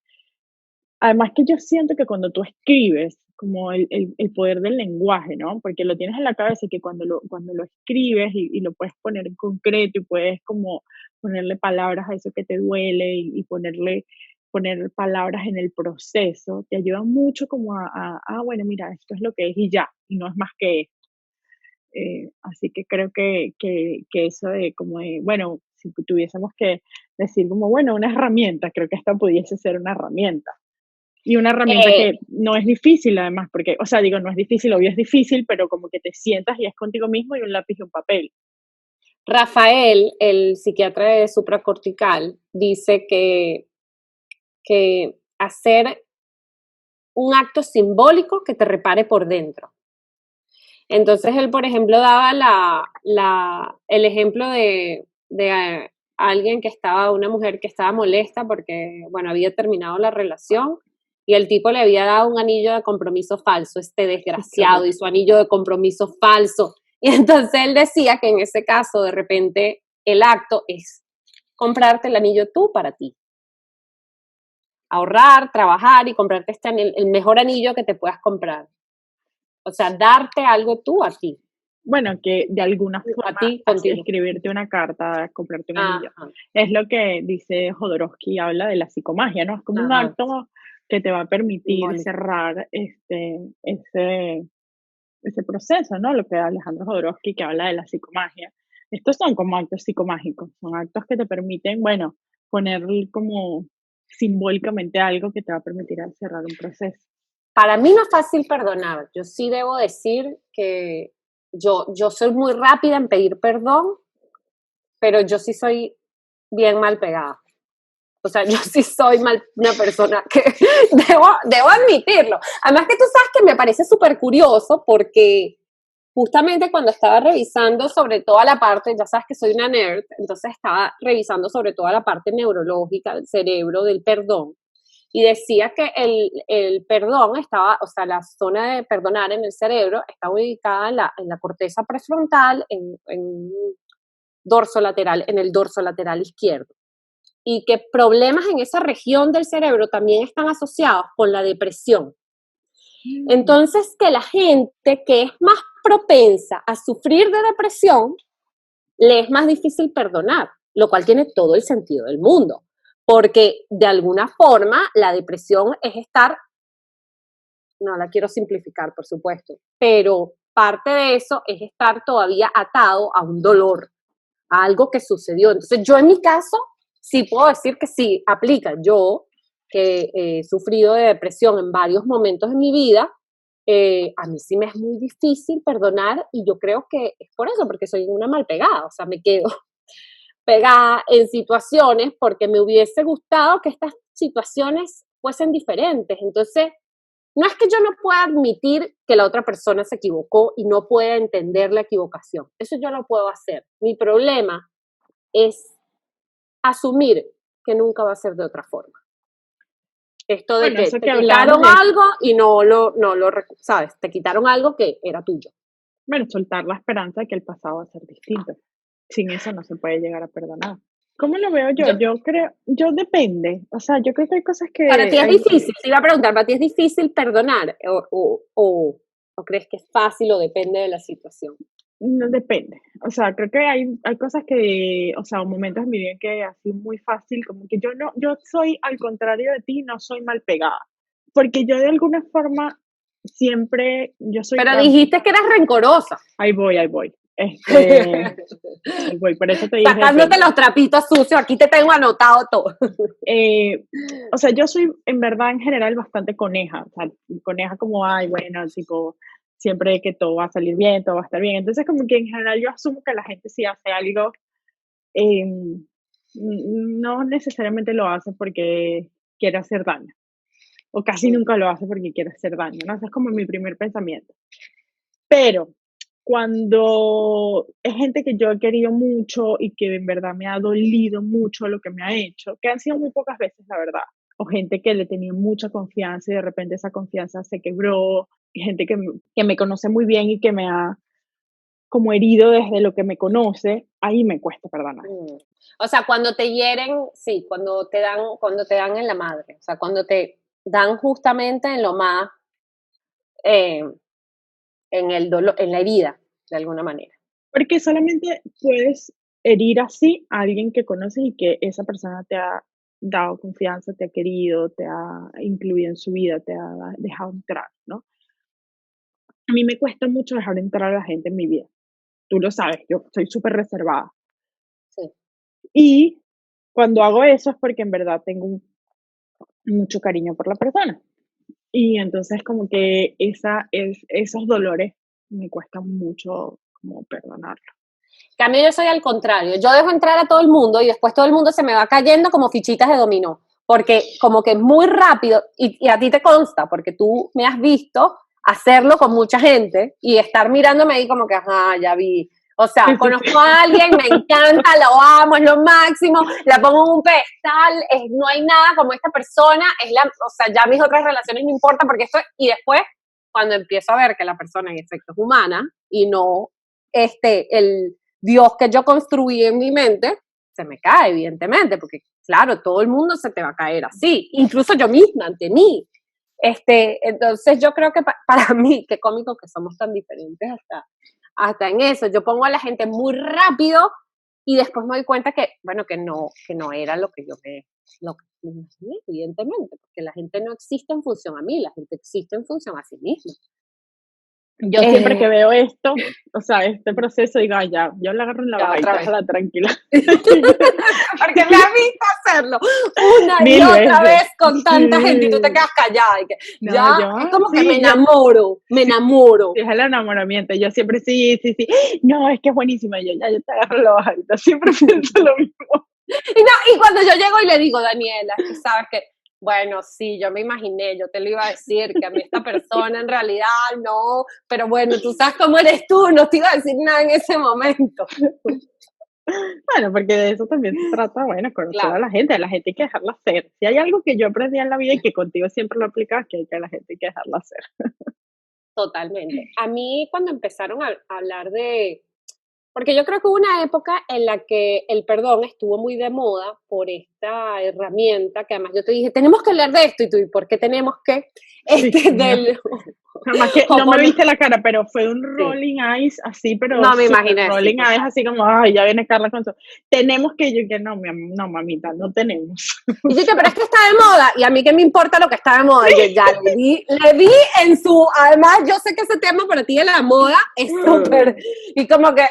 además que yo siento que cuando tú escribes, como el poder del lenguaje, ¿no? Porque lo tienes en la cabeza y que cuando lo escribes y lo puedes poner en concreto y puedes como ponerle palabras a eso que te duele y poner palabras en el proceso, te ayuda mucho como bueno, mira, esto es lo que es y ya, y no es más que esto. Así que creo que eso bueno, si tuviésemos que decir como, bueno, una herramienta, creo que esta pudiese ser una herramienta. Y una herramienta
Eh,
que no es difícil además, porque, o sea, digo, no es difícil, obvio es difícil, pero como que te sientas y es contigo mismo y un lápiz y un papel.
Rafael, el psiquiatra de supracortical, dice que hacer un acto simbólico que te repare por dentro. Entonces él, por ejemplo, daba el ejemplo de alguien una mujer que estaba molesta porque, bueno, había terminado la relación y el tipo le había dado un anillo de compromiso falso, este
Sí, qué
desgraciado y
horrible.
su anillo de compromiso falso. Y entonces él decía que en ese caso, de repente, el acto es comprarte el anillo tú para ti. ahorrar, trabajar y comprarte el mejor anillo que te puedas comprar. O sea, darte algo tú a ti.
Bueno, que de alguna
A
forma
ti, contigo.
escribirte una carta, comprarte un anillo.
Ajá.
Es lo que dice Jodorowsky, habla de la psicomagia, ¿no? Es como un
Ajá.
acto que te va a permitir
Simbólico.
cerrar ese proceso, ¿no? Lo que Alejandro Jodorowsky, que habla de la psicomagia. Estos son como actos psicomágicos, son actos que te permiten, bueno, poner como simbólicamente algo que te va a permitir cerrar un proceso.
Para mí no es fácil perdonar. Yo sí debo decir que yo soy muy rápida en pedir perdón, pero yo sí soy bien mal pegada. O sea, yo sí soy una persona que debo admitirlo. Además que tú sabes que me parece súper curioso porque justamente cuando estaba revisando sobre toda la parte, ya sabes que soy una nerd, entonces estaba revisando sobre toda la parte neurológica del cerebro, del perdón, y decía que el perdón estaba, o sea, la zona de perdonar en el cerebro está ubicada en la corteza prefrontal, en el dorso lateral izquierdo. Y que problemas en esa región del cerebro también están asociados con la depresión. Entonces, que la gente que es más propensa a sufrir de depresión, le es más difícil perdonar, lo cual tiene todo el sentido del mundo, porque de alguna forma la depresión es estar, no la quiero simplificar, por supuesto, pero parte de eso es estar todavía atado a un dolor, a algo que sucedió. Entonces, yo en mi caso, sí puedo decir que sí, aplica. Yo, que he sufrido de depresión en varios momentos de mi vida, a mí sí me es muy difícil perdonar y yo creo que es por eso, porque soy una mal pegada, o sea, me quedo pegada en situaciones porque me hubiese gustado que estas situaciones fuesen diferentes. Entonces, no es que yo no pueda admitir que la otra persona se equivocó y no pueda entender la equivocación. Eso yo lo puedo hacer. Mi problema es asumir que nunca va a ser de otra forma. Esto de
Bueno,
que
eso
te
que hablábamos
quitaron
de,
algo y sabes, te quitaron algo que era tuyo.
bueno, soltar la esperanza de que el pasado va a ser distinto. Sin eso no se puede llegar a perdonar. ¿Cómo lo veo yo?
Yo,
Yo creo, yo depende. O sea, yo creo que hay cosas
para ti
que
es
hay,
difícil, te iba a preguntar, ¿para ti es difícil perdonar o crees que es fácil o depende de la situación?
no depende. O sea, creo que hay cosas que, o sea, momentos en mi vida que ha sido muy fácil, como que yo no, yo soy al contrario de ti, no soy mal pegada. Porque yo de alguna forma siempre, yo soy,
Pero dijiste que eras rencorosa.
ahí voy, ahí voy. Ahí voy, por eso te dije,
Sacándote
depende.
los trapitos sucios, aquí te tengo anotado todo.
Eh, o sea, yo soy en verdad en general bastante coneja, o sea, coneja como, ay, bueno, tipo, siempre que todo va a salir bien, todo va a estar bien. Entonces, como que en general yo asumo que la gente si hace algo, eh, no necesariamente lo hace porque quiere hacer daño, o casi nunca lo hace porque quiere hacer daño, ¿no? Ese es como mi primer pensamiento. Pero cuando es gente que yo he querido mucho y que en verdad me ha dolido mucho lo que me ha hecho, que han sido muy pocas veces, la verdad, o gente que le tenía mucha confianza y de repente esa confianza se quebró, y gente que me conoce muy bien y que me ha como herido desde lo que me conoce, ahí me cuesta perdonar.
O sea, cuando te hieren, sí, cuando te dan en la madre, o sea, cuando te dan justamente en lo más, eh, en el dolor, en la herida, de alguna manera.
Porque solamente puedes herir así a alguien que conoces y que esa persona te ha dado confianza, te ha querido, te ha incluido en su vida, te ha dejado entrar, ¿no? A mí me cuesta mucho dejar entrar a la gente en mi vida. Tú lo sabes, yo soy súper reservada.
Sí.
Y cuando hago eso es porque en verdad tengo mucho cariño por la persona. Y entonces como que esos dolores me cuestan mucho como perdonarlo.
Cambio, yo soy al contrario. Yo dejo entrar a todo el mundo y después todo el mundo se me va cayendo como fichitas de dominó. Porque como que muy rápido, y a ti te consta, porque tú me has visto hacerlo con mucha gente y estar mirándome ahí como que, ajá, ya vi. O sea,
Sí, sí,
conozco
sí.
a alguien, me encanta, lo amo, es lo máximo, la pongo en un pedestal, no hay nada como esta persona, o sea, ya mis otras relaciones no importan porque esto, y después, cuando empiezo a ver que la persona en efecto es humana y no el Dios que yo construí en mi mente, se me cae, evidentemente, porque claro, todo el mundo se te va a caer así, incluso yo misma, ante mí. Entonces yo creo que para mí, qué cómico que somos tan diferentes hasta en eso. Yo pongo a la gente muy rápido y después me doy cuenta que, bueno, que no era lo que lo que me imaginé, evidentemente, porque la gente no existe en función a mí, la gente existe en función a sí misma.
Yo siempre que veo esto, o sea, este proceso, digo: "Ay, ya, yo la agarro en la
Ya, otra
bajadita,
vez.
déjala tranquila".
Porque me has visto hacerlo una y
Mil
otra
veces.
vez con tanta gente y tú te
Sí.
quedas callada. Y que
No,
ya
yo
es como que
sí, yo
me
sí,
enamoro.
es el enamoramiento. Yo siempre sí, sí, sí. No, es que es buenísima. Y yo, ya, yo te agarro la bajadita. Siempre pienso lo mismo.
Y cuando yo llego y le digo, Daniela, es que sabes que, bueno, sí, yo me imaginé, yo te lo iba a decir, que a mí esta persona en realidad no, pero bueno, tú sabes cómo eres tú, no te iba a decir nada en ese momento.
Bueno, porque de eso también se trata, bueno, conocer
Claro.
a la gente hay que dejarla ser. Si hay algo que yo aprendí en la vida y que contigo siempre lo aplicas, que hay que a la gente hay que dejarla ser.
Totalmente. A mí cuando empezaron a hablar porque yo creo que hubo una época en la que el perdón estuvo muy de moda por esta herramienta que además yo te dije, tenemos que hablar de esto y tú, ¿y por qué tenemos que?
Sí, no.
Del
Además que no me
Ho'oponopono.
viste la cara, pero fue un
Sí,
rolling eyes así, pero
no me
súper
imaginé, sí,
rolling eyes,
total.
así como, ay, ya viene Carla con su. Tenemos que, yo que no, no, mamita, no tenemos. O
Y yo, pero
sea,
es que está de moda, y a mí qué me importa lo que está de moda. Y yo ya le di en su, además yo sé que ese tema para ti de la moda es súper, y como que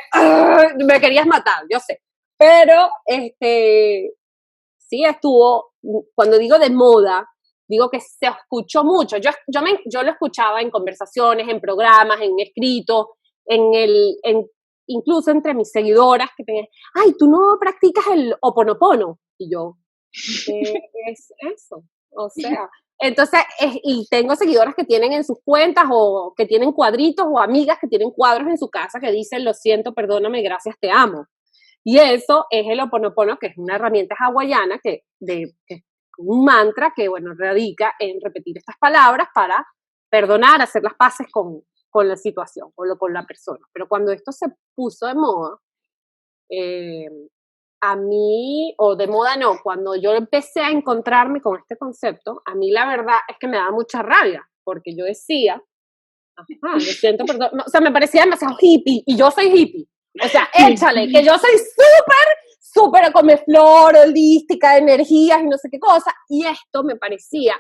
me querías matar, yo sé. Pero, sí estuvo, cuando digo de moda, digo que se escuchó mucho. Yo lo escuchaba en conversaciones, en programas, en escritos, incluso entre mis seguidoras que tenían, ay, tú no practicas el oponopono. Y yo, ¿qué es eso? O sea, entonces, y tengo seguidoras que tienen en sus cuentas o que tienen cuadritos o amigas que tienen cuadros en su casa que dicen, lo siento, perdóname, gracias, te amo. Y eso es el Ho'oponopono, que es una herramienta hawaiana que es un mantra que, bueno, radica en repetir estas palabras para perdonar, hacer las paces con la situación o con la persona. Pero cuando esto se puso de moda, eh, a mí, o de moda no, cuando yo empecé a encontrarme con este concepto, a mí la verdad es que me daba mucha rabia, porque yo decía, ajá, lo siento, perdón, no, o sea, me parecía demasiado hippie, y yo soy hippie, o sea,
sí,
échale, que yo soy súper come flor, holística, de energías y no sé qué cosa, y esto me parecía,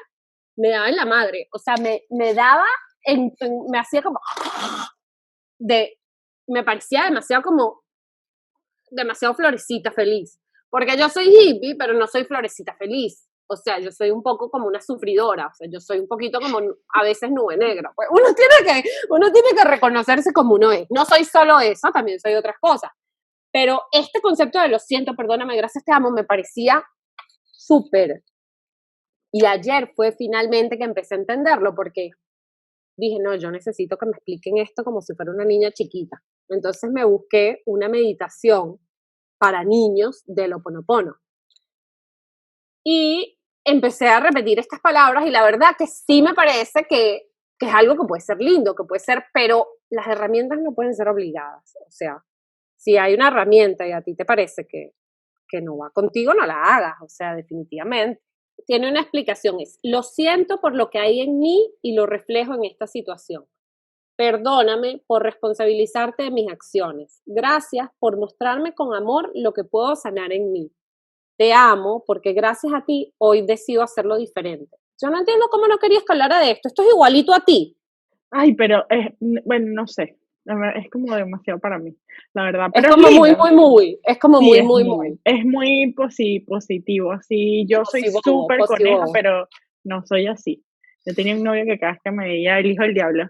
me daba en la madre, o sea, me daba, me hacía como, de, me parecía demasiado como demasiado florecita feliz. Porque yo soy hippie, pero no soy florecita feliz. O sea, yo soy un poco como una sufridora. O sea, yo soy un poquito como a veces nube negra. Pues uno tiene que reconocerse como uno es. No soy solo eso, también soy otras cosas. Pero este concepto de lo siento, perdóname, gracias, te amo, me parecía súper. Y ayer fue finalmente que empecé a entenderlo porque dije, no, yo necesito que me expliquen esto como si fuera una niña chiquita. Entonces me busqué una meditación para niños del Ho Oponopono. Y empecé a repetir estas palabras y la verdad que sí me parece que es algo que puede ser lindo, que puede ser, pero las herramientas no pueden ser obligadas. O sea, si hay una herramienta y a ti te parece que no va contigo, no la hagas. O sea, definitivamente. Tiene una explicación, es, lo siento por lo que hay en mí y lo reflejo en esta situación. Perdóname por responsabilizarte de mis acciones. Gracias por mostrarme con amor lo que puedo sanar en mí. Te amo porque gracias a ti hoy decido hacerlo diferente. Yo no entiendo cómo no querías que hablara de esto. Esto es igualito a ti.
ay, pero bueno, no sé, es como demasiado para mí, la verdad,
Es
pero es
como muy,
lindo.
muy, muy. Es como
Sí,
muy, muy, muy.
es muy positivo, así, yo soy
Posivo,
súper coneja,
posivo.
pero no soy así. Yo tenía un novio que cada vez que me veía el hijo del diablo,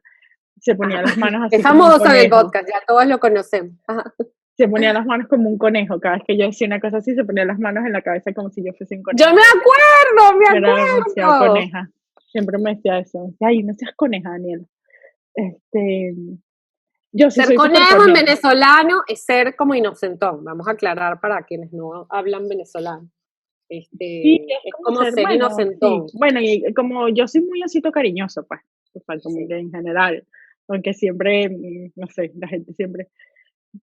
se ponía
Ajá.
las manos
Es
así como un
famoso en el
conejo,
podcast, ya todos lo conocemos. Ajá.
se ponía las manos como un conejo, cada vez que yo decía una cosa así, se ponía las manos en la cabeza como si yo fuese un
Yo
conejo, me decía,
me
yo era demasiado
acuerdo.
coneja, siempre me decía eso, me decía, ay, no seas coneja, Daniel. Este, yo sí
Ser
soy súper
conejo en
coneja.
venezolano es ser como inocentón. Vamos a aclarar para quienes no hablan venezolano.
Sí, es
Es
como
como
ser,
ser
bueno, sí,
inocentón.
bueno, y como yo soy muy osito cariñoso, pues, o sea, como
Sí.
que en general, aunque siempre, no sé, la gente siempre.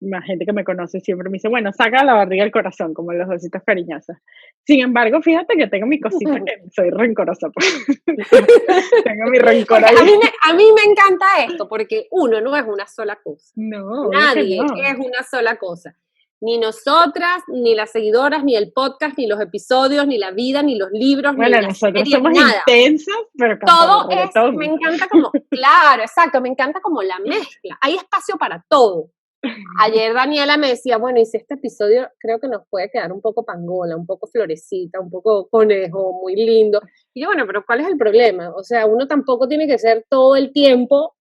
más gente que me conoce siempre me dice, bueno, saca la barriga del corazón, como los ositos cariñosos. Sin embargo, fíjate que tengo mi cosita que soy rencorosa, pues. Tengo mi rencor
Porque
ahí.
a mí me encanta esto, porque uno no es una sola cosa.
No, obvio que
Nadie
no.
es una sola cosa. Ni nosotras, ni las seguidoras, ni el podcast, ni los episodios, ni la vida, ni los libros, ni
Bueno,
las
nosotros
series,
somos
nada.
intensas, pero cantamos
Todo es,
reggaetón.
me encanta como, claro, exacto, me encanta como la mezcla. Hay espacio para todo. Ayer Daniela me decía, bueno, y si este episodio creo que nos puede quedar un poco pangola, un poco florecita, un poco conejo, muy lindo. Y yo, bueno, pero ¿cuál es el problema? O sea, uno tampoco tiene que ser todo el tiempo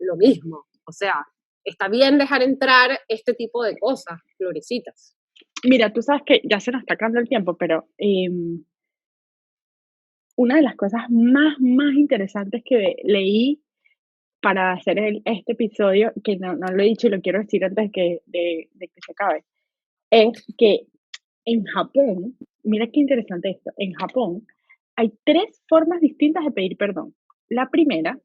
lo mismo. O sea, está bien dejar entrar este tipo de cosas, florecitas.
Mira, tú sabes que ya se nos está acabando el tiempo, pero una de las cosas más interesantes que leí para hacer este episodio, que no lo he dicho y lo quiero decir antes de que se acabe, es que en Japón, mira qué interesante esto, en Japón hay 3 formas distintas de pedir perdón. La primera,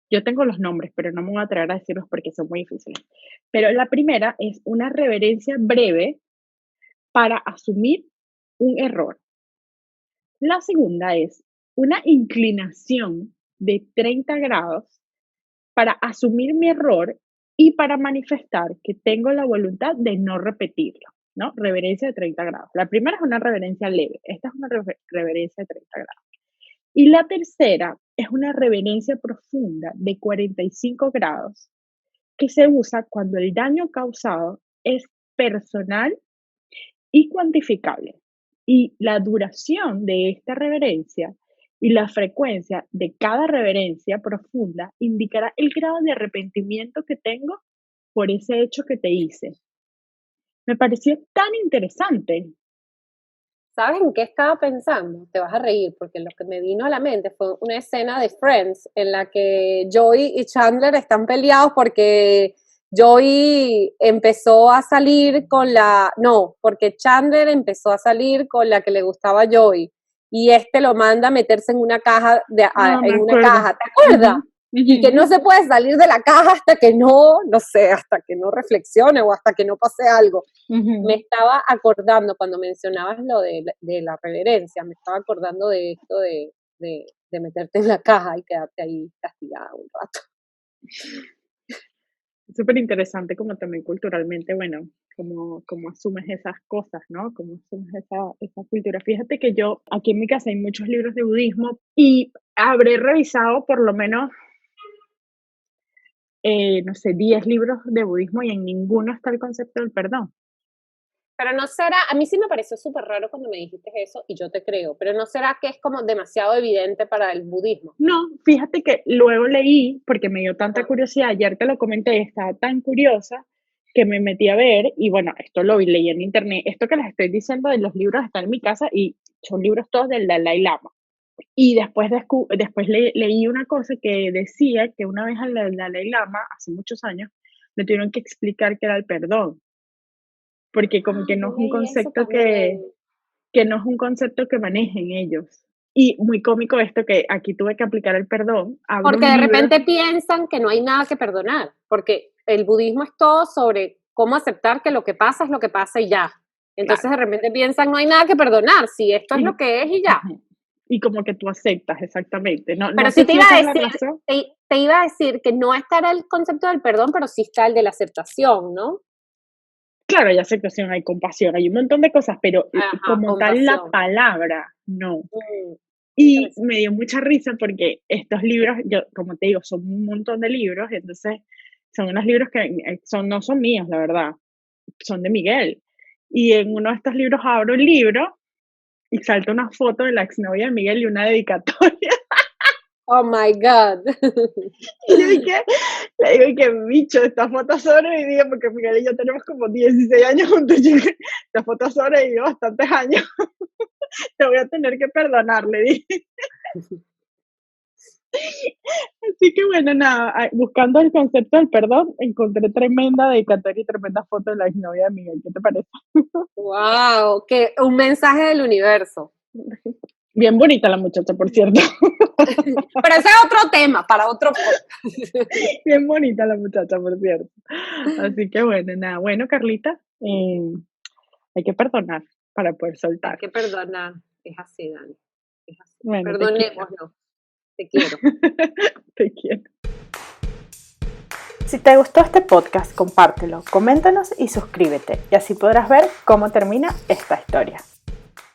yo tengo los nombres, pero no me voy a atrever a decirlos porque son muy difíciles. Pero la primera es una reverencia breve para asumir un error. La segunda es una inclinación de 30 grados para asumir mi error y para manifestar que tengo la voluntad de no repetirlo, ¿no? Reverencia de 30 grados. La primera es una reverencia leve, esta es una reverencia de 30 grados. Y la tercera es una reverencia profunda de 45 grados que se usa cuando el daño causado es personal y cuantificable. Y la duración de esta reverencia y la frecuencia de cada reverencia profunda indicará el grado de arrepentimiento que tengo por ese hecho que te hice. Me pareció tan interesante.
¿Sabes en qué estaba pensando? Te vas a reír, porque lo que me vino a la mente fue una escena de Friends en la que Joey y Chandler están peleados porque Joey empezó a salir con no, porque Chandler empezó a salir con la que le gustaba a Joey y este lo manda a meterse en una caja,
No, me
en una
acuerdo.
caja, ¿te acuerdas? Y que no se puede salir de la caja hasta que no sé, hasta que no reflexione o hasta que no pase algo. Me estaba acordando, cuando mencionabas lo de la reverencia, me estaba acordando de esto de meterte en la caja y quedarte ahí castigada un rato.
Súper interesante como también culturalmente, bueno, como asumes esas cosas, ¿no? Como asumes esa cultura. Fíjate que yo, aquí en mi casa hay muchos libros de budismo y habré revisado por lo menos, no sé, 10 libros de budismo y en ninguno está el concepto del perdón.
Pero no será, a mí sí me pareció súper raro cuando me dijiste eso y yo te creo, pero no será que es como demasiado evidente para el budismo.
No, fíjate que luego leí, porque me dio tanta curiosidad, ayer te lo comenté, estaba tan curiosa que me metí a ver y bueno, esto lo leí en internet, esto que les estoy diciendo de los libros está en mi casa y son libros todos del Dalai Lama. Y después, después leí una cosa que decía que una vez al Dalai Lama, hace muchos años, le tuvieron que explicar qué era el perdón, porque como que no
Yo
es un
leí eso
concepto
también.
que no es un concepto que manejen ellos. Y muy cómico esto que aquí tuve que aplicar el perdón, abro
Porque
un
de
libro.
repente piensan que no hay nada que perdonar, porque el budismo es todo sobre cómo aceptar que lo que pasa es lo que pasa y ya. Entonces
Claro,
de repente piensan no hay nada que perdonar, si esto es
y,
lo que es y ya.
ujú, y como que tú aceptas exactamente. No, no
Pero
sé
sí te
si
iba
esa
a
es la
decir,
razón.
te iba a decir que no estará el concepto del perdón, pero sí está el de la aceptación, ¿no?
Claro, hay aceptación, hay compasión, hay un montón de cosas, pero
Ajá,
como tal la
compasión.
palabra, no.
Mm,
Y
interesante.
me dio mucha risa porque estos libros, yo, como te digo, son un montón de libros, y entonces son unos libros que no son míos, la verdad, son de Miguel. Y en uno de estos libros abro el libro y salta una foto de la exnovia de Miguel y una dedicatoria.
Oh my God.
Y yo dije, le digo que bicho, esta foto sobrevivió porque Miguel y yo tenemos como 16 años juntos. Yo dije, esta foto sobrevivió bastantes años. Te voy a tener que perdonar, le dije. Así que bueno, nada, buscando el concepto del perdón, encontré tremenda dedicatoria y tremenda foto de la exnovia de Miguel. ¿Qué te parece?
Wow, que un mensaje del universo.
Bien bonita la muchacha, por cierto.
Pero ese es otro tema, para otro podcast.
Bien bonita la muchacha, por cierto. Así que bueno, nada. Bueno, Carlita, hay que perdonar para poder
Hay
soltar.
que perdonar. Es así, Dani. Es así.
Bueno, te quiero.
Perdonémoslo. Te quiero.
Te quiero.
Si te gustó este podcast, compártelo, coméntanos y suscríbete, y así podrás ver cómo termina esta historia.